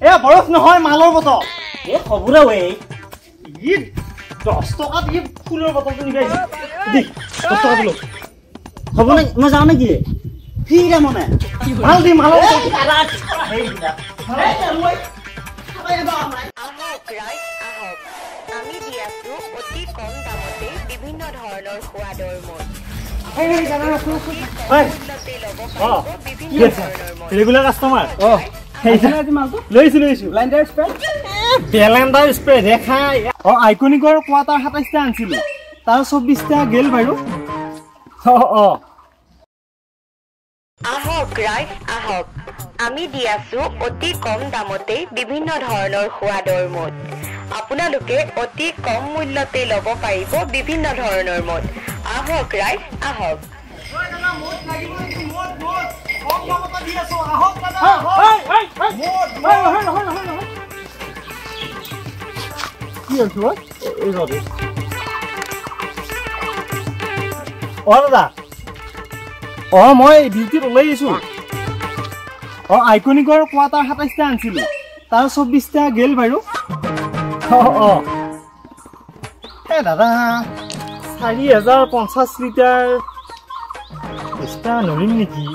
এ বৰফ নহয় মালৰ বটল এ খবুৰা ৱে ই 10 টকা দি ফুলৰ বটলটো নিবাইছি দি 10 টকা দিলো হ'ব না মই যাও নেকি ফিৰা মনে মাল দি মালৰ বটল কাৰা হেই দিলা হে মই খাবাই বা নাই আহক ৰাইজ আহক আমি দি আছো অতি কম দামতে বিভিন্ন ধৰণৰ সোৱাদৰ মদ হেই হেই জানা আছো হয় ৰেগুলাৰ কাস্টমাৰ হেইছনা আজি মালটো লৈছো ব্লেন্ডাৰ স্প্ৰে দেখা আইকনিকৰ কোৱাটাৰ 27 টা আনছিলো তাৰ 24 টা গেল বাৰু আহক ৰাইজ আহক আমি দি আছো অতি কম দামতে বিভিন্ন ধৰণৰ সোৱাদৰ মদ আপোনালোকে অতি কম মূল্যতে ল'ব পাৰিব বিভিন্ন ধৰণৰ মদ আহক ৰাইজ আহক মই ডিউটিত ওলাই আছো আইকনিকৰ কোৱাটাৰ 27 টা আনছিলো তাৰ 24 টা গেল বাৰু দাদা 4050 লিটাৰ ইস্তা নলিম নেকি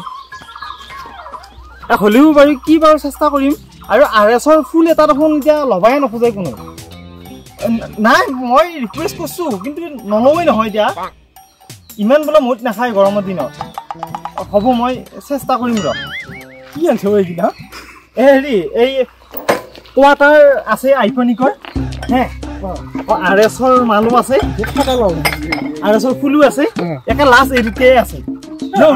হলেও বাৰু কি বাৰু চেষ্টা কৰিম আৰু আৰএছৰ ফুল এটা দেখোন এতিয়া লবাই নখোজে কোনো নাই মই ৰিকুৱেষ্ট কৰিছো কিন্তু নলওই নহয় এতিয়া ইমান বোলে মত নাখায় গৰমৰ দিনত হ'ব মই চেষ্টা কৰিম ৰ কি আনছ এইকিনা হেৰি এই কোৱাটাৰ আছে আইকনিকৰ হে আৰএছৰ মালো আছে আৰএছৰ ফুলো আছে একে লাষ্ট এৰিতে আছে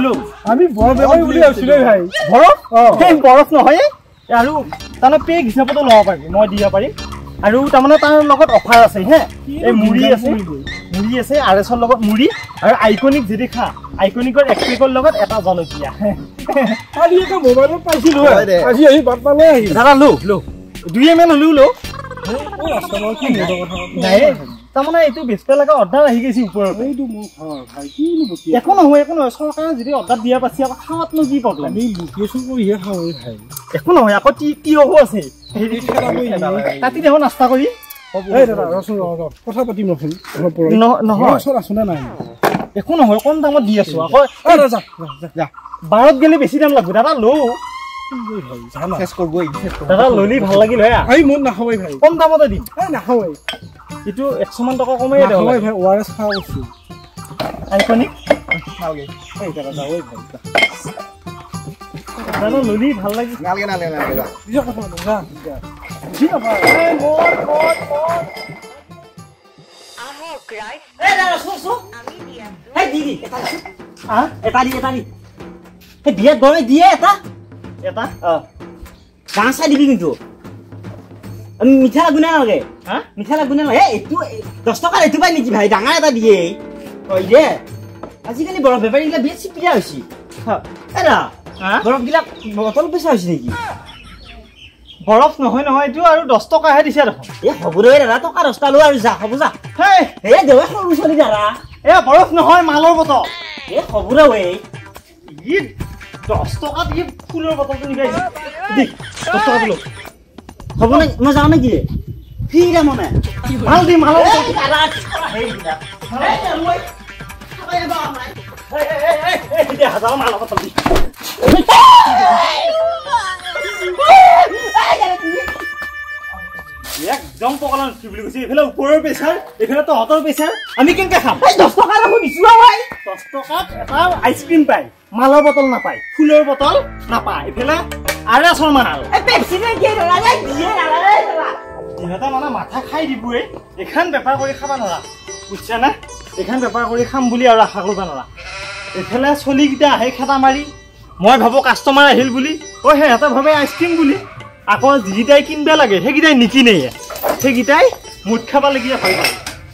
লো আমি বৰফ বুলি আছিলো ভাই বৰফ নহয় আৰু তানে পেগ হিচাপতো ল'ব পাৰিম মই দিব পাৰিম আৰু তাৰমানে তাৰ লগত অফাৰ আছে হে এই মুড়ি আছে আৰএছৰ লগত মুড়ি আৰু আইকনিক যদি খা আইকনিকৰ এক্সপেকৰ লগত এটা জলকীয়া আজি এটা মোবাইলত পাইছিলো আজি আহি বাট পালে আহি দাদা লো 2 ml হলো লো নাই তাৰমানে এইটো বেচপে লগা অৰ্ডাৰ আহি গৈছে ওপৰত এইটো মোৰ ভাই কি বকি একো নহয় চৰকাৰে যদি অৰ্ডাৰ দিয়া পাছি আকৌ খাওয়াতনো কি প্ৰব্লেম আমি বুকিয়েছো কৰিহে খাও ভাই একো নহয় আকৌ টিও আছে হেৰি কাটি দেখো নাস্তা কৰি এই দাদা ৰচোন কথা পাতিম নহয় চৰ আছে নাই একো নহয় কোন দামত দি আছো আকৌ যা বাৰত গেলে বেছি দাম লাগবে দাদা লো দাদা ললি ভাল লাগিল হয় মন নাখাবাই ভাই কম দামতে দিম নাখাবাই এইটো 100 মান টকা কমাই দেও ভাই ওআরএস খাও আছে আইকনিক নালগে এই দাদা ওই ভাই দাদা ললি ভাল লাগি নালগে বিজা কথা না জি আপা এই মোর আহক ৰাইজ এই দাদা সো আমি দি আছো এই দিদি এটা দি এই বিয়া গৰে দিয়ে এটা গাঁচা দিবি কিন্তু মিঠা লাগুনে নালাগে মিঠা লাগুনে নালাগে এইটো 10 টকাৰ এইটো পাই নেকি ভাই ডাঙৰ এটা দিয়ে হয় দে আজিকালি বৰফ বেপাৰীগিলা বেছি পিয়া হৈছে এৰা বৰফগিলা বটল পইচা হৈছে নেকি বৰফ নহয় এইটো আৰু 10 টকাহে দিছে দেখোন এ হবৰে দাদা টকা 10 টা লো আৰু যা হ'ব যা হে দেৱে সৰু চলি দাদা এ বৰফ নহয় মালৰ বটল এ হবৰে ৱে ই 10 টকা দি ফুলৰ বটলটো নিবাইছি দি 10 টকা দিলো হ'ব না মই যাও নেকি ফিৰা মনে মাল দি মালৰ বটল কাৰা হেই দিলা মই খাবাই বা নাই এই দে হাজাৰ মালৰ বটল দি একদম পগলা কি বুলি কৈছে এফালে ওপৰৰ প্ৰেছাৰ এফালে তো হতৰ প্ৰেছাৰ আমি কেনকে খাম 10 টকা ৰাখো দিছো ভাই 10 টকাত এটা আইসক্ৰিম পাই মালৰ বটল নাপায় ফুলৰ বটল নাপায় এফালে আৰএছৰ মাল এ পেপসি নে কি লাগে দিয়ে নালাগে দিনটা মানে মাথা খাই দিবই এখান বেপাৰ কৰি খাবা নৰা বুঝছা না এখান বেপাৰ কৰি খাম বুলি আৰু আশা কৰিবা নৰা এফালে চলি কিটা আহে খেতা মাৰি মই ভাবো কাস্টমাৰ আহিল বুলি ও হেতা ভাবে আইসক্রিম বুলি আকৌ জিটাই কিনবা লাগে হেগিটাই নিকিনে হেগিটাই মুঠ খাবা লাগিয়া হয়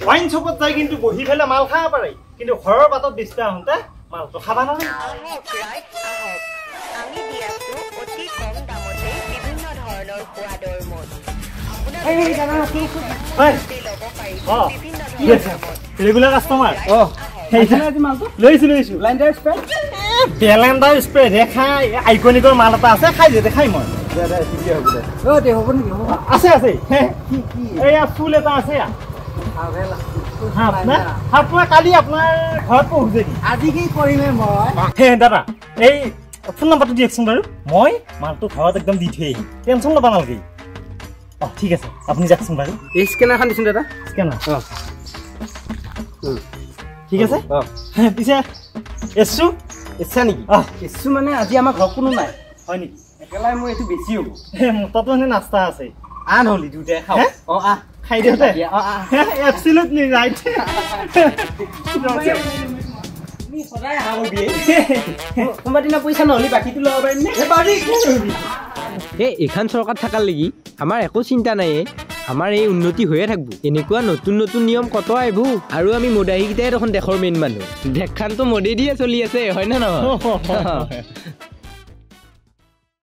ওয়াইন শপত যাই কিন্তু বহি ফেলে মাল খাবা পারে কিন্তু ঘৰৰ বাটত বিস্তা হতে মালটো খাবা না আহক ৰাইজ আহক আমি দি আছো অতি কম দামতে বিভিন্ন ধৰণৰ সোৱাদৰ মদ এই দাদা হয় ৰেগুলাৰ কাস্টমাৰ হেইছনা আজি মালটো লৈছো ব্লেন্ডাৰ স্প্ৰে দেখা আইকনিকৰ মাল এটা আছে খাই যে দেখাই মই আছে আছে এইয়া ফুল এটা আছে আপোনাৰ কালি আপোনাৰ ঘৰত পহুছে আজি কি কৰিমে মই দাদা এই ফোন নম্বৰটো দিয়কচোন বাৰু মই মালটো ঘৰত একদম দি থৈ আহিম টেনশ্যন ল'ব নালাগে ঠিক আছে আপুনি যাওকচোন বাৰু এই স্কেনাৰখন দিছোন দাদা স্কেনাৰ ঠিক আছে পিছে এছো ইচ্ছা নেকি ইচ্ছু মানে আজি আমাৰ ঘৰত কোনো নাই হয় নেকি একেলাই মোৰ এইটো বেছি হ'ব মোৰ তাতো মানে নাস্তা আছে আন হলি দুটাই খাওঁ খাই দিওঁতে এবচলিউটলি ৰাইট সদায় আহা কৰিবি কোনোবা দিনা পইচা নহ'লে বাকীটো ল'ব পাৰিম নে এইখন চৰকাৰ থাকাৰ লাগি আমাৰ একো চিন্তা নাই আমাৰ এই উন্নতি হৈয়ে থাকব এনেকুৱা নতুন নতুন নিয়ম কত আহিব আৰু আমি মোদাহীকেইটাই দেখোন দেশৰ মেইন মানুহ দেশখানতো মোদী দিয়ে চলি আছে হয় নে নহয়